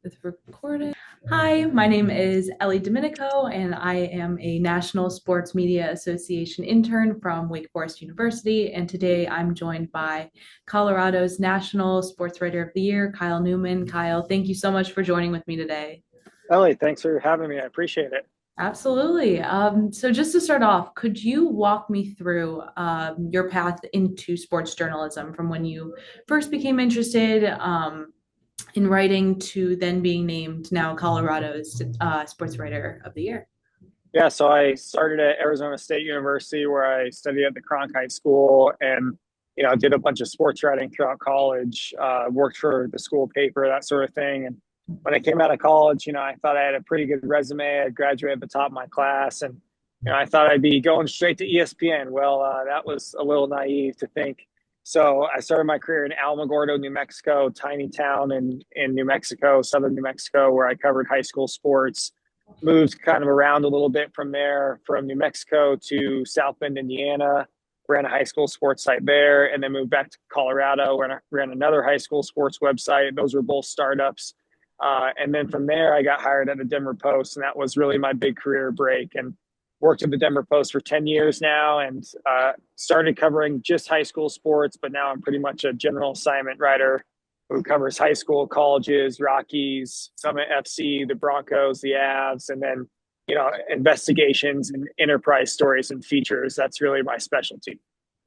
It's recorded. Hi, my name is Ellie Domenico, and I am a National Sports Media Association intern from Wake Forest University. And today I'm joined by Colorado's National Sportswriter of the Year, Kyle Newman. Kyle, thank you so much for joining with me today. Ellie, thanks for having me. I appreciate it. Absolutely. So just to start off, could you walk me through your path into sports journalism from when you first became interested in writing to then being named now Colorado's Sports Writer of the Year? Yeah, so I started at Arizona State University where I studied at the Cronkite School and did a bunch of sports writing throughout college, worked for the school paper, that sort of thing. And when I came out of college, I thought I had a pretty good resume. I graduated at the top of my class and I thought I'd be going straight to ESPN. Well, that was a little naive to think. So I started my career in Alamogordo, New Mexico, tiny town in New Mexico, southern New Mexico, where I covered high school sports. Moved kind of around a little bit from there, from New Mexico to South Bend, Indiana. Ran a high school sports site there, and then moved back to Colorado and ran another high school sports website. Those were both startups. And then from there, I got hired at the Denver Post, and that was really my big career break. And worked at the Denver Post for 10 years now and started covering just high school sports, but now I'm pretty much a general assignment writer who covers high school, colleges, Rockies, Summit FC, the Broncos, the Avs, and then, investigations and enterprise stories and features. That's really my specialty.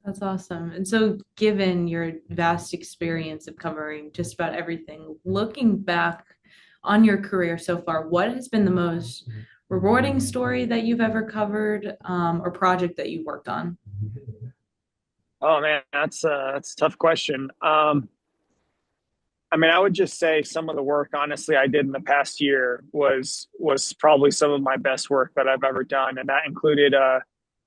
That's awesome. And so, given your vast experience of covering just about everything, looking back on your career so far, what has been the most rewarding story that you've ever covered or project that you worked on? Oh man, that's a tough question. I mean, I would just say some of the work, honestly, I did in the past year was probably some of my best work that I've ever done, and that included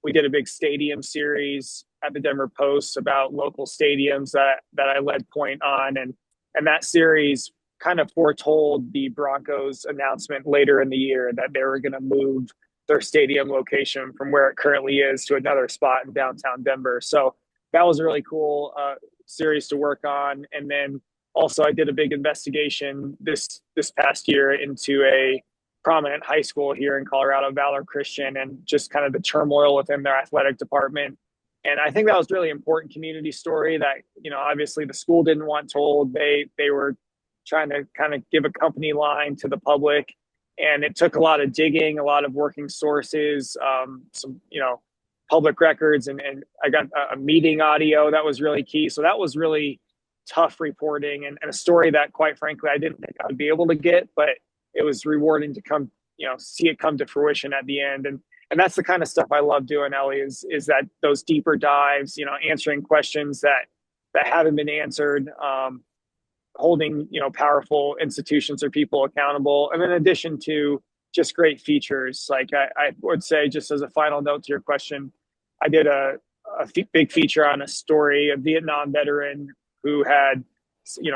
we did a big stadium series at the Denver Post about local stadiums that I led point on, and that series kind of foretold the Broncos announcement later in the year that they were going to move their stadium location from where it currently is to another spot in downtown Denver. So that was a really cool series to work on, and then also, I did a big investigation this past year into a prominent high school here in Colorado, Valor Christian, and just kind of the turmoil within their athletic department. And I think that was really important community story that, obviously the school didn't want told. They were trying to kind of give a company line to the public. And it took a lot of digging, a lot of working sources, some, public records, and I got a meeting audio that was really key. So that was really tough reporting and a story that quite frankly I didn't think I would be able to get, but it was rewarding to come, see it come to fruition at the end. And that's the kind of stuff I love doing, Ellie, is that those deeper dives, answering questions that haven't been answered, holding, powerful institutions or people accountable. And in addition to just great features, like I would say, just as a final note to your question, I did a big feature on a story, a Vietnam veteran who had,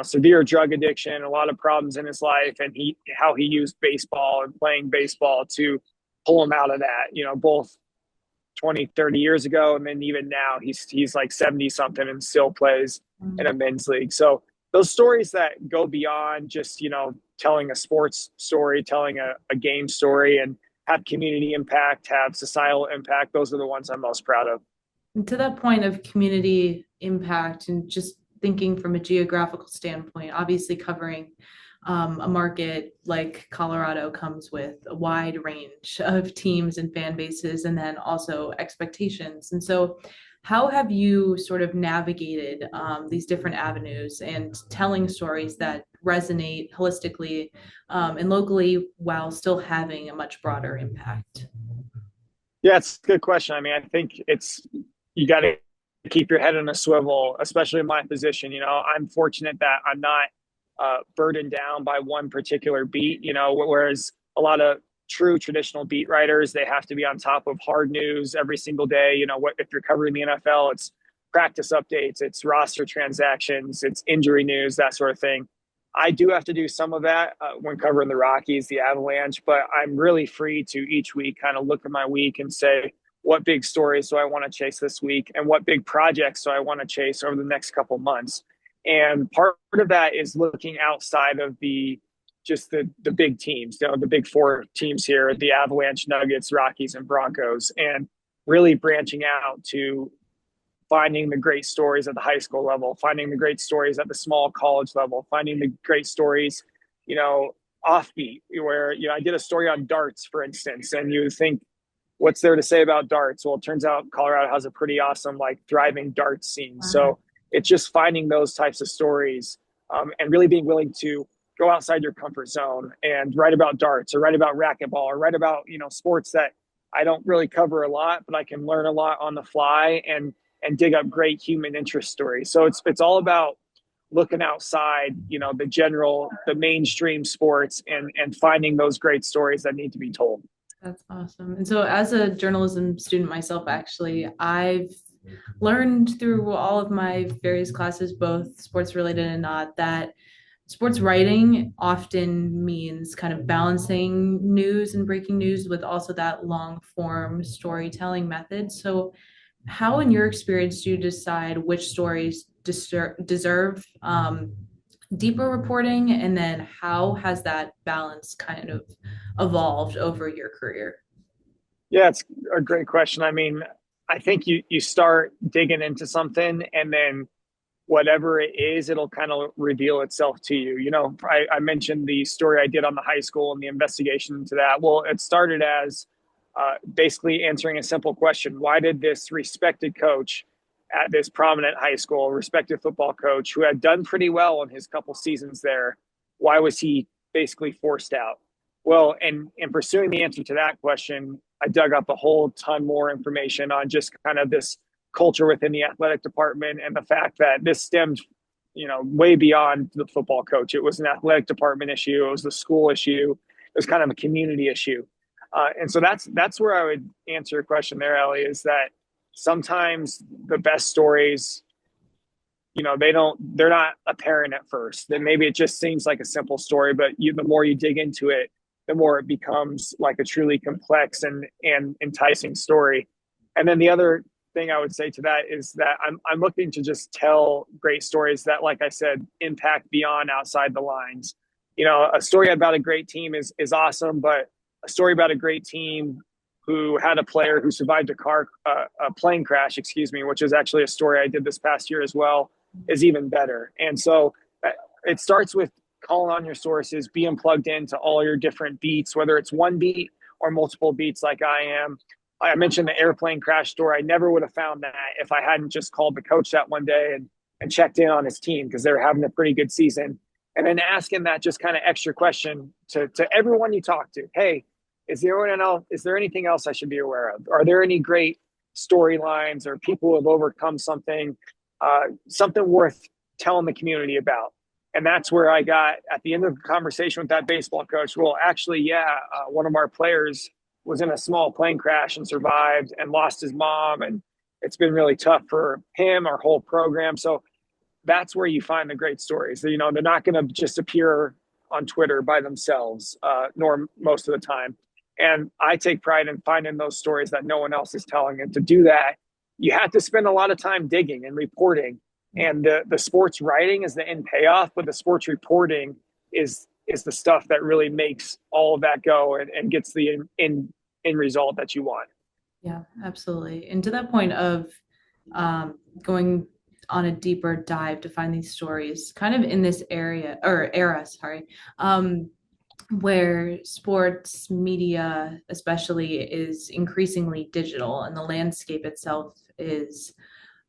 severe drug addiction, a lot of problems in his life, and how he used baseball and playing baseball to pull him out of that, both 20, 30 years ago. And then even now he's like 70 something and still plays in a men's league. So those stories that go beyond just, telling a sports story, telling a game story, and have community impact, have societal impact, those are the ones I'm most proud of. And to that point of community impact and just thinking from a geographical standpoint, obviously covering a market like Colorado comes with a wide range of teams and fan bases, and then also expectations. And so, how have you sort of navigated these different avenues and telling stories that resonate holistically and locally while still having a much broader impact? Yeah, it's a good question. I mean, I think you got to keep your head on a swivel, especially in my position. I'm fortunate that I'm not burdened down by one particular beat, whereas a lot of true traditional beat writers, they have to be on top of hard news every single day. What if you're covering the NFL, it's practice updates, it's roster transactions, it's injury news, that sort of thing. I do have to do some of that when covering the Rockies, the Avalanche, but I'm really free to each week kind of look at my week and say, what big stories do I want to chase this week? And what big projects do I want to chase over the next couple months? And part of that is looking outside of the just the big teams, the big four teams here, the Avalanche, Nuggets, Rockies, and Broncos, and really branching out to finding the great stories at the high school level, finding the great stories at the small college level, finding the great stories, offbeat, where, I did a story on darts, for instance, and you think, what's there to say about darts? Well, it turns out Colorado has a pretty awesome, like, thriving darts scene. So it's just finding those types of stories, and really being willing to go outside your comfort zone and write about darts or write about racquetball or write about, sports that I don't really cover a lot, but I can learn a lot on the fly and dig up great human interest stories. So it's all about looking outside, the mainstream sports and finding those great stories that need to be told. That's awesome. And so as a journalism student myself, actually, I've learned through all of my various classes, both sports related and not, that sports writing often means kind of balancing news and breaking news with also that long form storytelling method. So how, in your experience, do you decide which stories deserve deeper reporting, and then how has that balance kind of evolved over your career? Yeah, it's a great question. I mean, I think you start digging into something, and then whatever it is, it'll kind of reveal itself to you. I mentioned the story I did on the high school and the investigation into that. Well, it started as basically answering a simple question. Why did this respected coach at this prominent high school, respected football coach who had done pretty well in his couple seasons there, why was he basically forced out? Well, and in pursuing the answer to that question, I dug up a whole ton more information on just kind of this culture within the athletic department and the fact that this stemmed, way beyond the football coach. It was an athletic department issue. It was the school issue. It was kind of a community issue. And so that's where I would answer your question there, Ellie, is that sometimes the best stories, they're not apparent at first. Then maybe it just seems like a simple story, but the more you dig into it, the more it becomes like a truly complex and enticing story. And then the other thing I would say to that is that I'm looking to just tell great stories that, like I said, impact beyond outside the lines. A story about a great team is awesome, but a story about a great team who had a player who survived a plane crash, which is actually a story I did this past year as well, is even better. And so it starts with calling on your sources, being plugged into all your different beats, whether it's one beat or multiple beats like I am. I mentioned the airplane crash story. I never would have found that if I hadn't just called the coach that one day and checked in on his team because they were having a pretty good season. And then asking that just kind of extra question to everyone you talk to. Hey, is there anything else I should be aware of? Are there any great storylines or people who have overcome something worth telling the community about? And that's where I got at the end of the conversation with that baseball coach. Well, actually, one of our players was in a small plane crash and survived and lost his mom. And it's been really tough for him, our whole program. So that's where you find the great stories. They're not going to just appear on Twitter by themselves, nor most of the time. And I take pride in finding those stories that no one else is telling. And to do that, you have to spend a lot of time digging and reporting. And the sports writing is the end payoff, but the sports reporting is the stuff that really makes all of that go and gets the end result that you want. Yeah, absolutely. And to that point of going on a deeper dive to find these stories, kind of in this era, where sports media especially is increasingly digital and the landscape itself is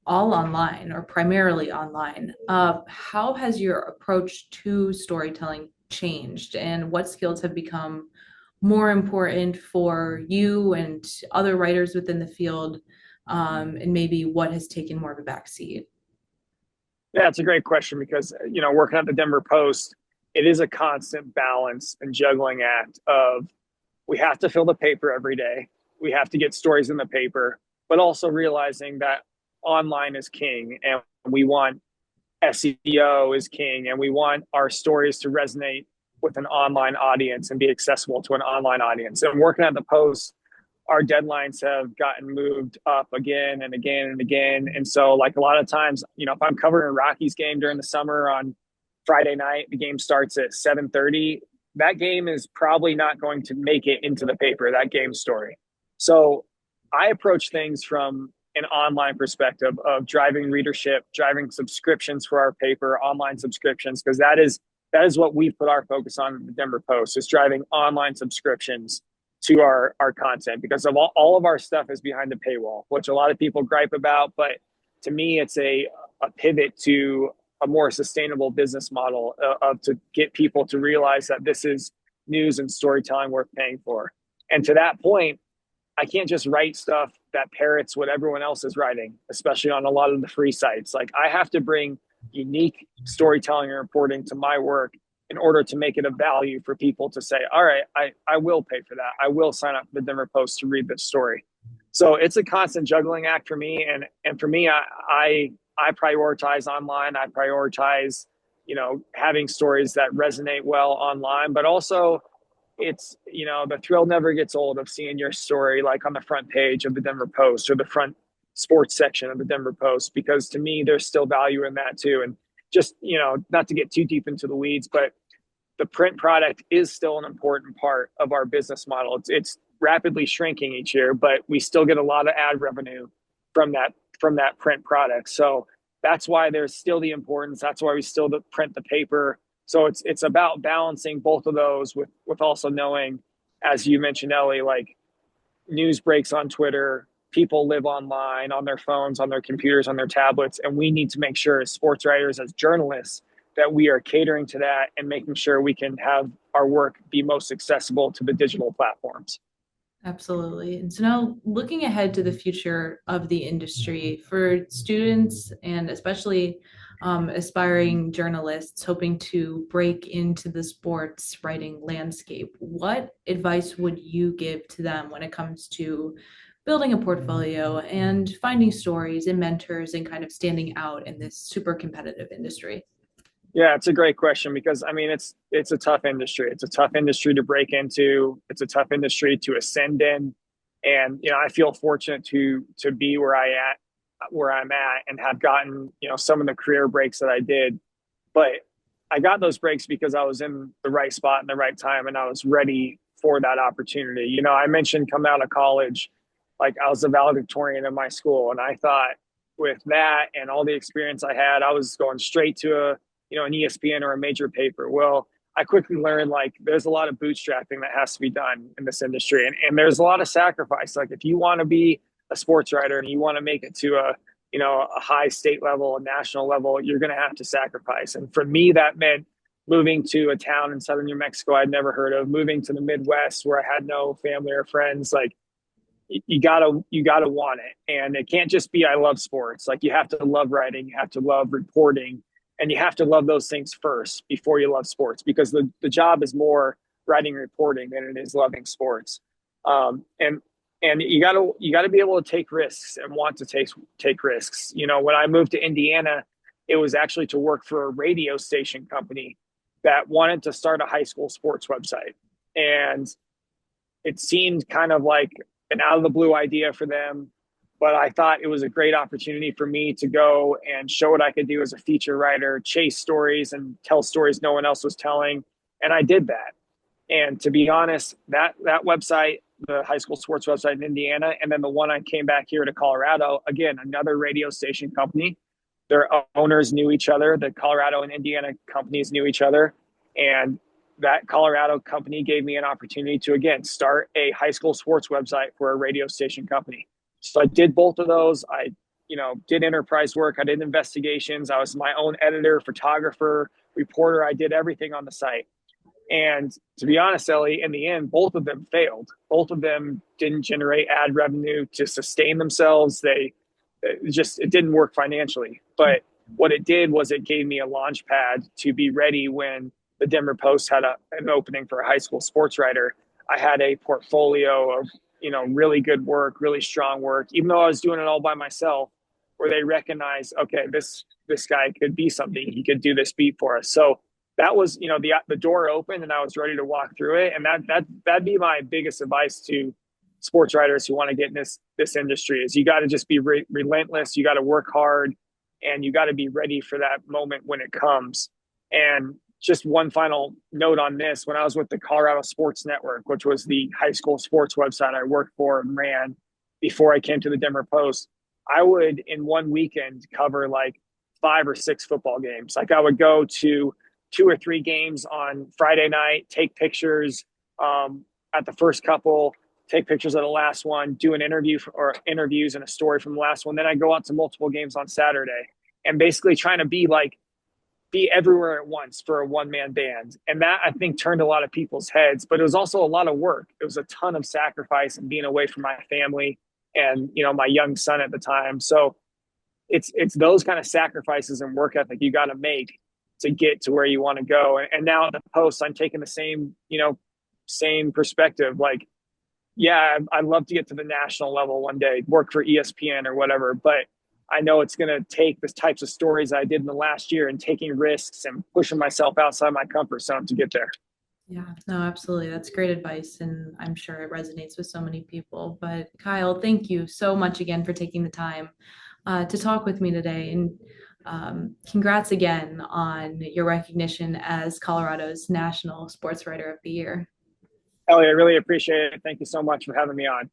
all online or primarily online. How has your approach to storytelling changed, and what skills have become more important for you and other writers within the field, and maybe what has taken more of a backseat? Yeah, it's a great question because, working at the Denver Post, it is a constant balance and juggling act of we have to fill the paper every day. We have to get stories in the paper, but also realizing that online is king and we want SEO is king and we want our stories to resonate with an online audience and be accessible to an online audience. And working at the Post, our deadlines have gotten moved up again and again and again. And so like a lot of times, if I'm covering a Rockies game during the summer on Friday night, the game starts at 7:30. that game is probably not going to make it into the paper, that game story. So I approach things from an online perspective of driving readership, driving subscriptions for our paper, online subscriptions, because that is what we've put our focus on in the Denver Post, is driving online subscriptions to our content, because of all of our stuff is behind the paywall, which a lot of people gripe about. But to me, it's a pivot to a more sustainable business model of to get people to realize that this is news and storytelling worth paying for. And to that point, I can't just write stuff that parrots what everyone else is writing, especially on a lot of the free sites. Like, I have to bring unique storytelling and reporting to my work in order to make it of value for people to say, all right, I will pay for that. I will sign up for the Denver Post to read this story. So it's a constant juggling act for me. And for me, I prioritize online. I prioritize, having stories that resonate well online, but also it's, the thrill never gets old of seeing your story like on the front page of the Denver Post or the front sports section of the Denver Post, because to me, there's still value in that too. And just, not to get too deep into the weeds, but the print product is still an important part of our business model. It's rapidly shrinking each year, but we still get a lot of ad revenue from that print product. So that's why there's still the importance. That's why we still print the paper. So it's about balancing both of those with also knowing, as you mentioned, Ellie, like, news breaks on Twitter, people live online, on their phones, on their computers, on their tablets, and we need to make sure as sports writers, as journalists, that we are catering to that and making sure we can have our work be most accessible to the digital platforms. Absolutely. And so now, looking ahead to the future of the industry for students and especially aspiring journalists hoping to break into the sports writing landscape, what advice would you give to them when it comes to building a portfolio and finding stories and mentors and kind of standing out in this super competitive industry? Yeah, it's a great question, because I mean, it's a tough industry. It's a tough industry to break into. It's a tough industry to ascend in. And I feel fortunate to be where I'm at and have gotten, some of the career breaks that I did. But I got those breaks because I was in the right spot in the right time and I was ready for that opportunity. I mentioned coming out of college, like, I was a valedictorian in my school, and I thought with that and all the experience I had, I was going straight to an ESPN or a major paper. Well, I quickly learned, like, there's a lot of bootstrapping that has to be done in this industry. And there's a lot of sacrifice. Like, if you want to be a sports writer and you want to make it to a high state level, a national level, you're going to have to sacrifice. And for me, that meant moving to a town in southern New Mexico I'd never heard of, moving to the Midwest where I had no family or friends. Like, you gotta want it. And it can't just be, I love sports. Like, you have to love writing, you have to love reporting, and you have to love those things first before you love sports, because the job is more writing and reporting than it is loving sports. And you gotta be able to take risks and want to take risks. When I moved to Indiana, it was actually to work for a radio station company that wanted to start a high school sports website. And it seemed kind of like an out of the blue idea for them. But I thought it was a great opportunity for me to go and show what I could do as a feature writer, chase stories and tell stories no one else was telling. And I did that. And to be honest, that website, the high school sports website in Indiana, and then the one I came back here to Colorado, again, another radio station company, their owners knew each other. The Colorado and Indiana companies knew each other. And that Colorado company gave me an opportunity to, again, start a high school sports website for a radio station company. So I did both of those. I, did enterprise work. I did investigations. I was my own editor, photographer, reporter. I did everything on the site. And to be honest, Ellie, in the end, both of them failed. Both of them didn't generate ad revenue to sustain themselves. It didn't work financially. But what it did was it gave me a launch pad to be ready when the Denver Post had an opening for a high school sports writer. I had a portfolio of really good work, really strong work, even though I was doing it all by myself, where they recognized, okay, this guy could be something. He could do this beat for us. So that was, the door opened and I was ready to walk through it. And that'd be my biggest advice to sports writers who want to get in this industry, is you got to just be relentless. You got to work hard, and you got to be ready for that moment when it comes. And just one final note on this. When I was with the Colorado Sports Network, which was the high school sports website I worked for and ran before I came to the Denver Post, I would in one weekend cover like 5 or 6 football games. Like I would go to 2 or 3 games on Friday night, take pictures at the first couple, take pictures of the last one, do an interview or interviews and a story from the last one. Then I go out to multiple games on Saturday and basically trying to be everywhere at once for a one-man band. And that I think turned a lot of people's heads, but it was also a lot of work. It was a ton of sacrifice and being away from my family and, my young son at the time. So it's those kind of sacrifices and work ethic you got to make to get to where you want to go. And now at the Post, I'm taking the same perspective. Like, yeah, I'd love to get to the national level one day, work for ESPN or whatever, but I know it's going to take the types of stories I did in the last year and taking risks and pushing myself outside my comfort zone to get there. Yeah, no, absolutely. That's great advice. And I'm sure it resonates with so many people. But Kyle, thank you so much again for taking the time to talk with me today. And congrats again on your recognition as Colorado's National Sportswriter of the Year. Ellie, I really appreciate it. Thank you so much for having me on.